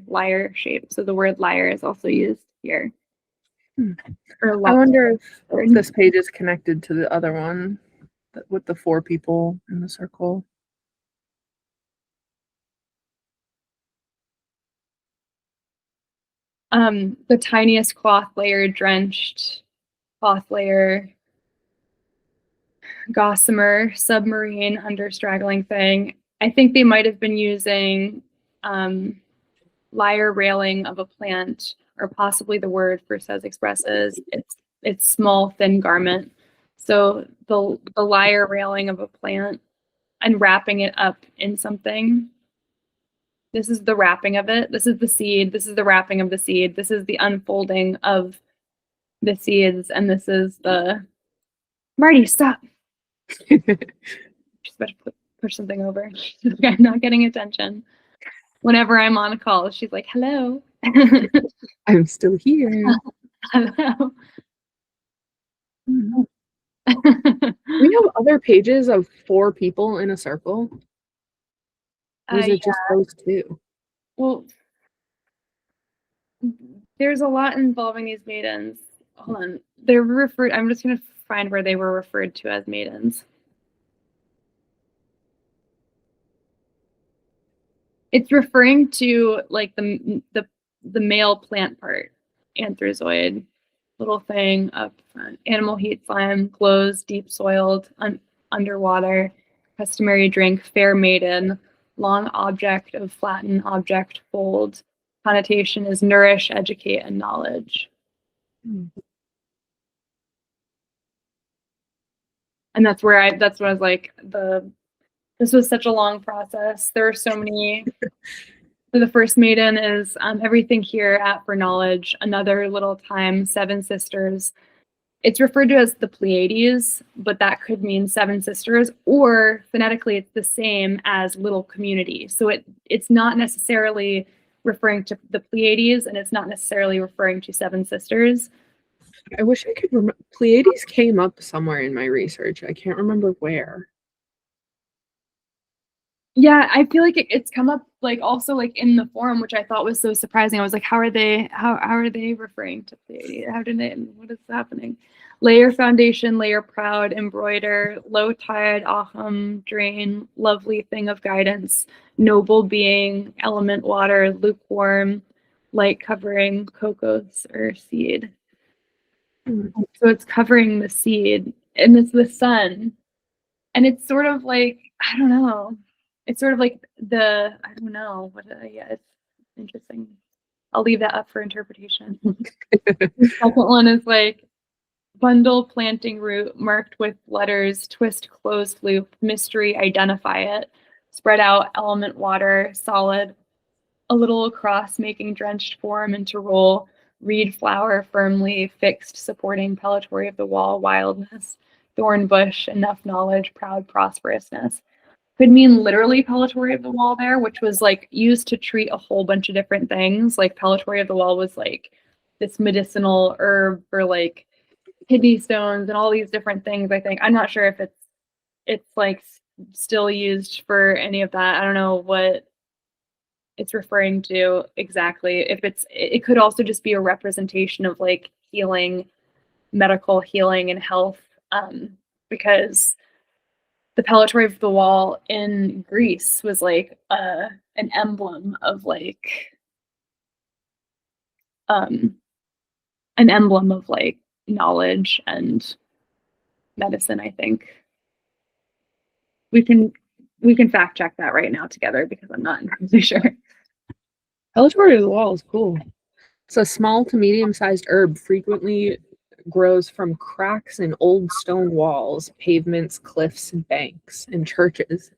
shape. So the word lyre is also used here. Hmm. Or I wonder if this page is connected to the other one with the four people in the circle. The tiniest cloth layer drenched, cloth layer, gossamer, submarine, under straggling thing. I think they might have been using lyre railing of a plant, or possibly the word for says expresses its small thin garment. So the lyre railing of a plant and wrapping it up in something. This is the wrapping of it. This is the seed. This is the wrapping of the seed. This is the unfolding of the seeds, and this is the Marty, stop. She's about to push something over. I'm not getting attention. Whenever I'm on a call, she's like, hello. I'm still here. Hello. We have other pages of four people in a circle. Or is it just those two? Well, there's a lot involving these maidens. Hold on. They're referred, I'm just going to find where they were referred to as maidens. It's referring to like the male plant part, anthrazoid, little thing up front. Animal heat slime, glows, deep soiled, underwater. customary drink, fair maiden, long object of flattened object fold. Connotation is nourish, educate, and knowledge. And that's what I was like, this was such a long process. There are so many. So the first maiden is everything here at for knowledge, another little time, seven sisters. It's referred to as the Pleiades, but that could mean seven sisters, or phonetically it's the same as little community. So it's not necessarily referring to the Pleiades, and it's not necessarily referring to seven sisters. I wish I could remember. Pleiades came up somewhere in my research. I can't remember where. Yeah, I feel like it's come up like also like in the forum, which I thought was so surprising. I was like, how are they referring to Pleiades? What is happening? Layer foundation, layer proud, embroider, low tide, aham, drain, lovely thing of guidance, noble being, element water, lukewarm, light covering, cocos or seed. So it's covering the seed, and it's the sun. And it's sort of like, I don't know. It's sort of like I don't know. Yeah, it's interesting. I'll leave that up for interpretation. The second one is like bundle planting root marked with letters, twist closed loop, mystery, identify it, spread out, element water, solid, a little across, making drenched form into roll, reed flower firmly fixed, supporting pellitory of the wall, wildness, thorn bush, enough knowledge, proud prosperousness. Could mean literally pellitory of the wall there, which was like used to treat a whole bunch of different things. Like pellitory of the wall was like this medicinal herb for like kidney stones and all these different things. I think I'm not sure if it's like still used for any of that. I don't know what it's referring to exactly. If it could also just be a representation of like healing, medical healing and health, because the pellitory of the wall in Greece was like an emblem of like um, knowledge and medicine. I think we can fact check that right now together because I'm not entirely sure. Pellitory of the wall is cool. It's a small to medium-sized herb, frequently grows from cracks in old stone walls, pavements, cliffs, and banks, and churches.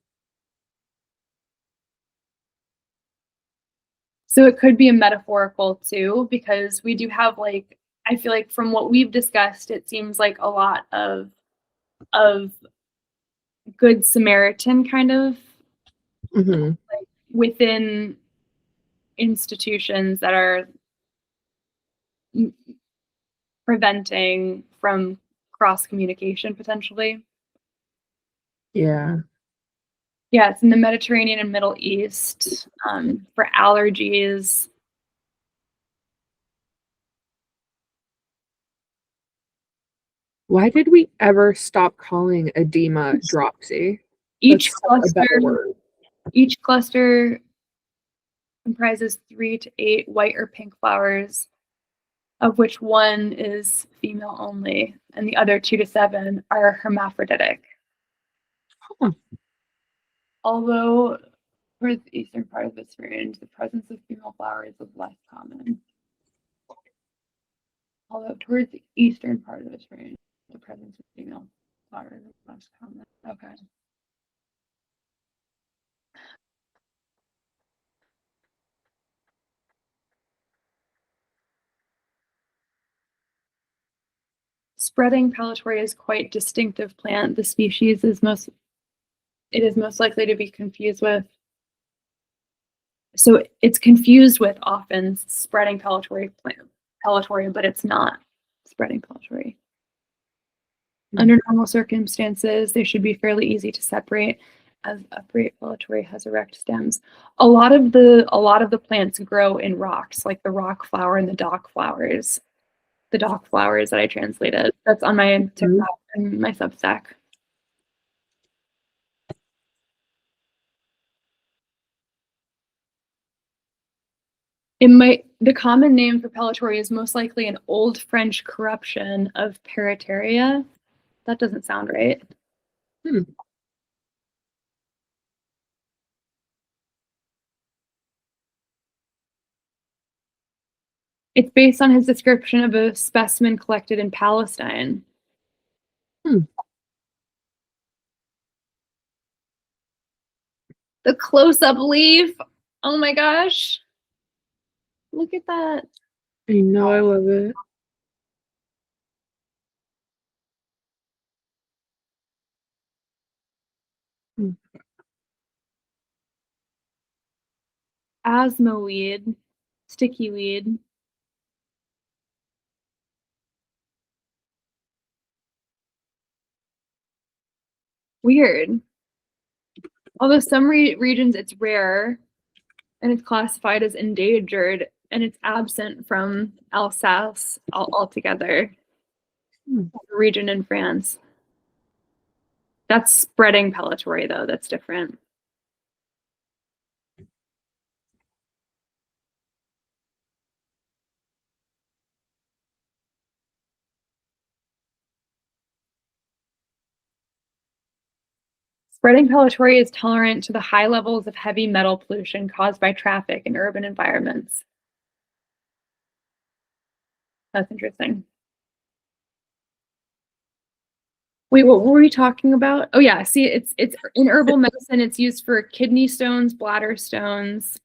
So it could be a metaphorical too, because we do have like, I feel like from what we've discussed, it seems like a lot of Good Samaritan kind of like within institutions that are preventing from cross communication potentially. Yeah. Yeah, it's in the Mediterranean and Middle East for allergies. Why did we ever stop calling edema dropsy? Each That's a better word. Each cluster comprises 3 to 8 white or pink flowers, of which one is female only, and the other 2 to 7 are hermaphroditic. Huh. Although towards the eastern part of this range, the presence of female flowers is less common. Although towards the eastern part of this range, the presence of female flowers is less common. Okay. Spreading pellitory is quite distinctive plant. The species is most likely to be confused with. So it's confused with often spreading pellitory, but it's not spreading pellitory. Under normal circumstances, they should be fairly easy to separate, as upright pellitory has erect stems. A lot of the plants grow in rocks, like the rock flower and the dock flowers. The dock flowers that I translated. That's on my TikTok and my Substack. The common name for pellitory is most likely an Old French corruption of Paritaria. That doesn't sound right. It's based on his description of a specimen collected in Palestine. Hmm. The close-up leaf. Oh my gosh. Look at that. I know, I love it. Hmm. Asthma weed. Sticky weed. Weird. Although some regions it's rare and it's classified as endangered and it's absent from Alsace altogether, Hmm. region in France. That's spreading pellitory though, that's different. Spreading pellitory is tolerant to the high levels of heavy metal pollution caused by traffic in urban environments. That's interesting. Wait, what were we talking about? Oh yeah, see, it's in herbal medicine. It's used for kidney stones, bladder stones.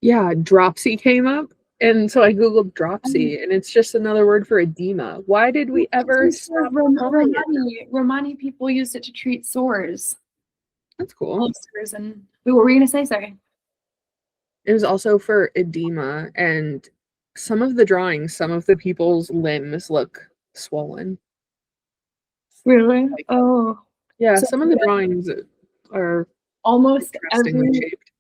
Yeah, dropsy came up. And so I Googled dropsy, and it's just another word for edema. Why did we ever stop calling it that? Romani people used it to treat sores, That's cool. ulcers, and wait, what were you gonna say? Sorry. It was also for edema, and some of the drawings, some of the people's limbs look swollen. Really? Like, Oh, yeah, so some of the drawings are almost interestingly shaped.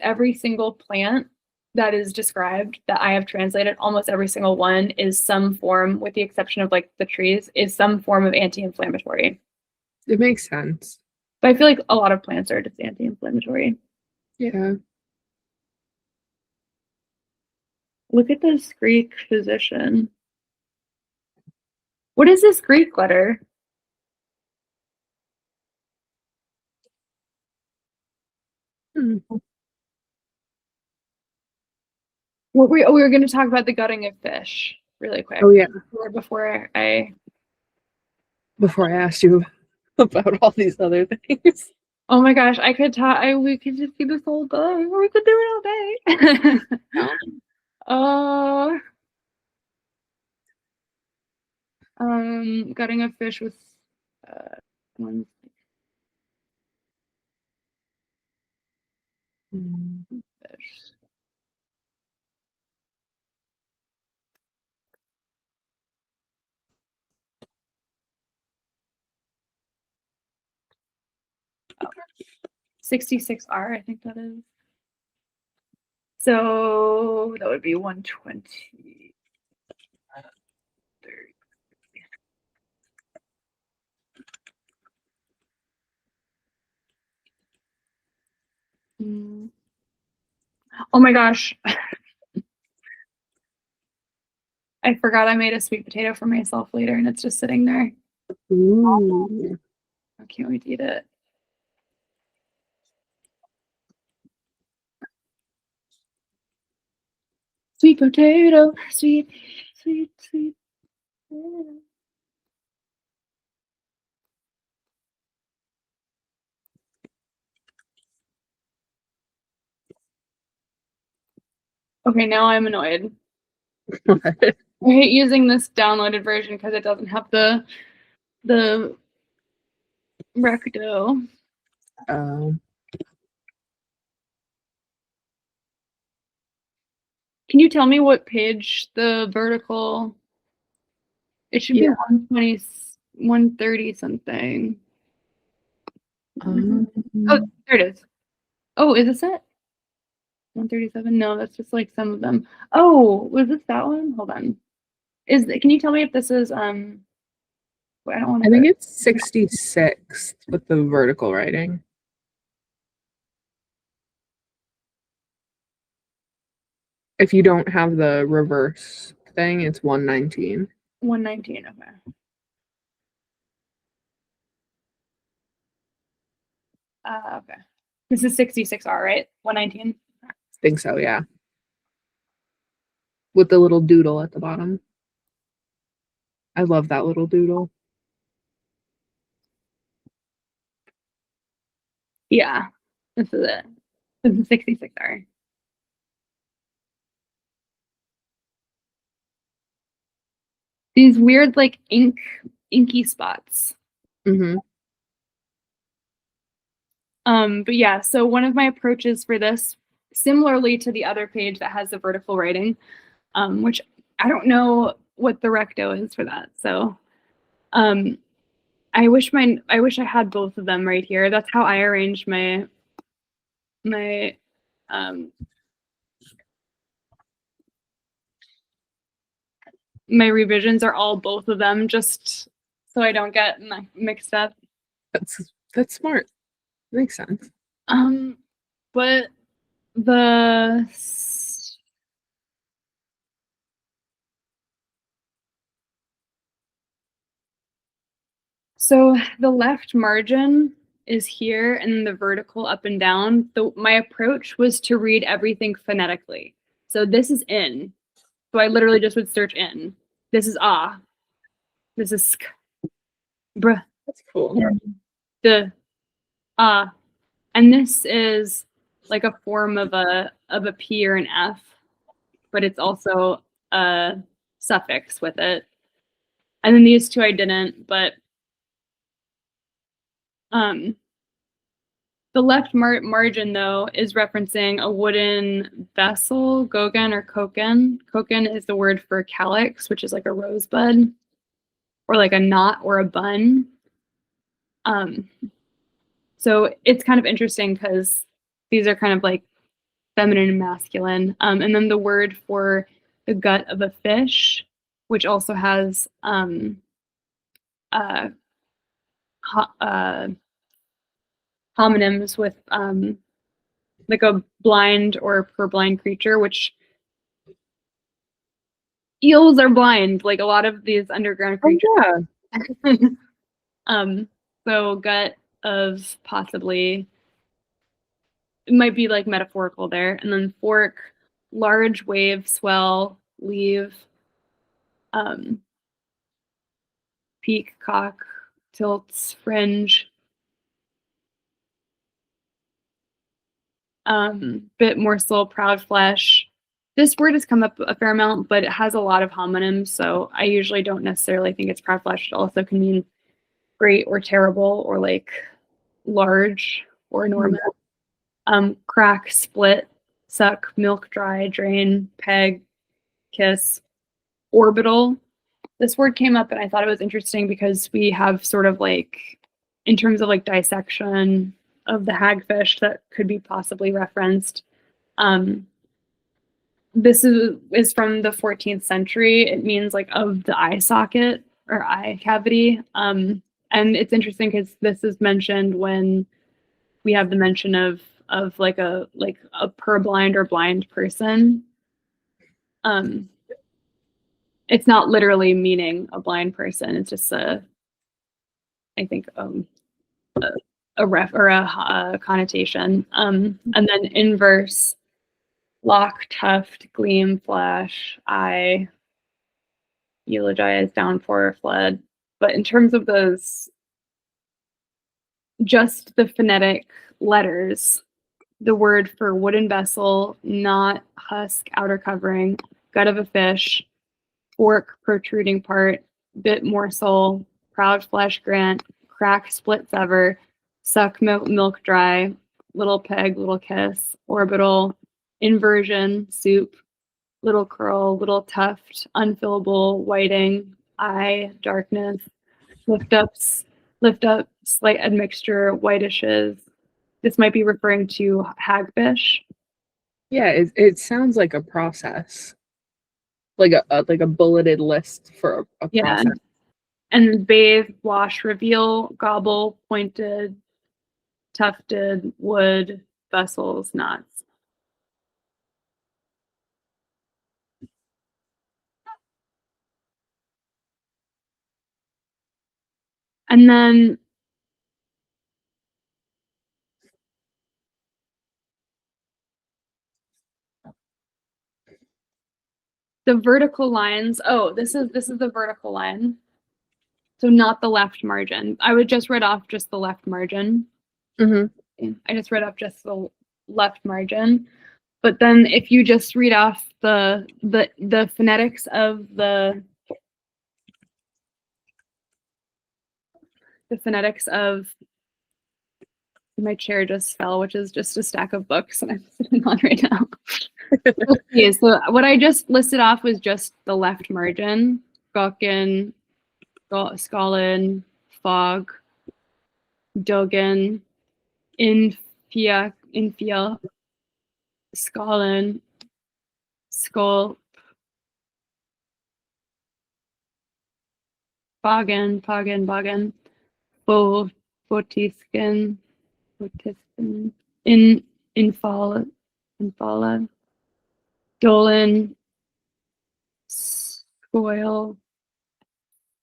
every single plant that is described that I have translated, almost every single one is some form, with the exception of like the trees, is some form of anti-inflammatory. It makes sense. But I feel like a lot of plants are just anti-inflammatory. Yeah. Look at this Greek physician. What is this Greek letter? Hmm. What we were going to talk about the gutting of fish really quick Oh yeah. before I. Before I asked you about all these other things. Oh my gosh, I could talk. We could just do this whole day. We could do it all day. No. uh, gutting a fish with one fish. Oh, 66R, I think that is. So that would be 120. 30. Mm. Oh my gosh. I forgot I made a sweet potato for myself later and it's just sitting there. Ooh. I can't wait to eat it. Sweet potato, sweet, sweet, sweet potato. Okay, now I'm annoyed. I hate using this downloaded version because it doesn't have the recto. Um, Can you tell me what page the vertical? It should be yeah. 120, 130 something. Um, Oh, there it is. Oh, is this it? 137? No, that's just like some of them. Oh, was this that one? Hold on. Can you tell me if this is I don't want I to think put it's 66 with the vertical writing. If you don't have the reverse thing, it's 119. 119. Okay. Okay. This is 66R, right? 119. Think so, yeah. with the little doodle at the bottom. I love that little doodle. Yeah, this is it. This is 66R. These weird, like, inky spots. Mm-hmm. But yeah, so one of my approaches for this, similarly to the other page that has the vertical writing, which I don't know what the recto is for that. So um, I wish I had both of them right here. That's how I arranged my um, my revisions are all both of them, just so I don't get mixed up. That's smart. Makes sense. But the so the left margin is here and the vertical up and down. My approach was to read everything phonetically. So this is in. So I literally just would search in. This is ah. This is sk. Br. That's cool. The ah. And this is like a form of a P or an F, but it's also a suffix with it. And then these two I didn't, but the left margin, though, is referencing a wooden vessel, gogan or koken. Koken is the word for calyx, which is like a rosebud, or like a knot or a bun. So it's kind of interesting because these are kind of like feminine and masculine. And then the word for the gut of a fish, which also has uh, homonyms with like a blind or purblind creature, which eels are blind, like a lot of these underground creatures. Oh, yeah. So gut of possibly, it might be like metaphorical there. And then fork, large wave, swell, leave, um, peak, cock, tilts, fringe. Bit morsel, proud flesh. This word has come up a fair amount, but it has a lot of homonyms, so I usually don't necessarily think it's proud flesh. It also can mean great or terrible or like large or enormous. Crack, split, suck, milk, dry, drain, peg, kiss, orbital. This word came up and I thought it was interesting because we have sort of like, in terms of like dissection of the hagfish that could be possibly referenced. This is from the 14th century. It means like of the eye socket or eye cavity. And it's interesting because this is mentioned when we have the mention of like a purblind or blind person. It's not literally meaning a blind person. It's just I think a ref or a connotation. And then inverse, lock, tuft, gleam, flash, eye, eulogize, downpour, flood. But in terms of those, just the phonetic letters, the word for wooden vessel, knot, husk, outer covering, gut of a fish, fork, protruding part, bit morsel, proud flesh grant, crack, split sever, suck, milk dry, little peg, little kiss, orbital, inversion, soup, little curl, little tuft, unfillable, whiting, eye, darkness, lift ups, lift up, slight admixture, whitishes. This might be referring to hagfish. Yeah, it sounds like a process, like a bulleted list for a Yeah. process. And bathe, wash, reveal, gobble, pointed, tufted, wood, vessels, knots. And then the vertical lines. Oh, this is the vertical line. So not the left margin. I would just read off just the left margin. I just read off just the left margin. But then if you just read off the phonetics of the phonetics of my chair just fell, which is just a stack of books that I'm sitting on right now. Okay, so what I just listed off was just the left margin. Gawkin, Skalin, Fog, Dogan, Infia, Skalin, Skull, Bogan, Botiskin, Infala, Dolan, Spoil,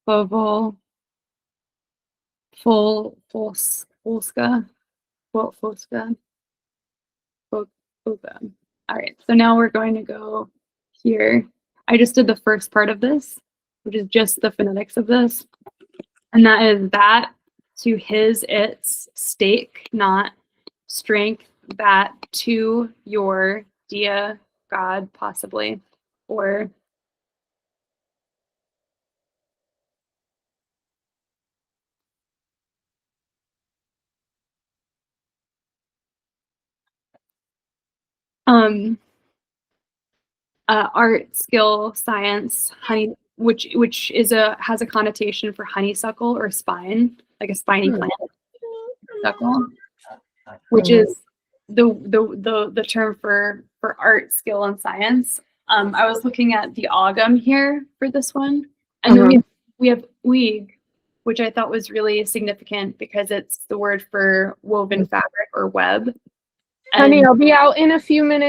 Foval, Folska, Foga. All right, so now we're going to go here. I just did the first part of this, which is just the phonetics of this. And that is that to his, its, stake, not strength, that to your, dia, God, possibly, or art, skill, science, honey, which is has a connotation for honeysuckle or spine, like a spiny plant, suckle, which is the term for art, skill, and science. I was looking at the Ogham here for this one, and then we have Uig, which I thought was really significant because it's the word for woven fabric or web. Honey, I'll be out in a few minutes.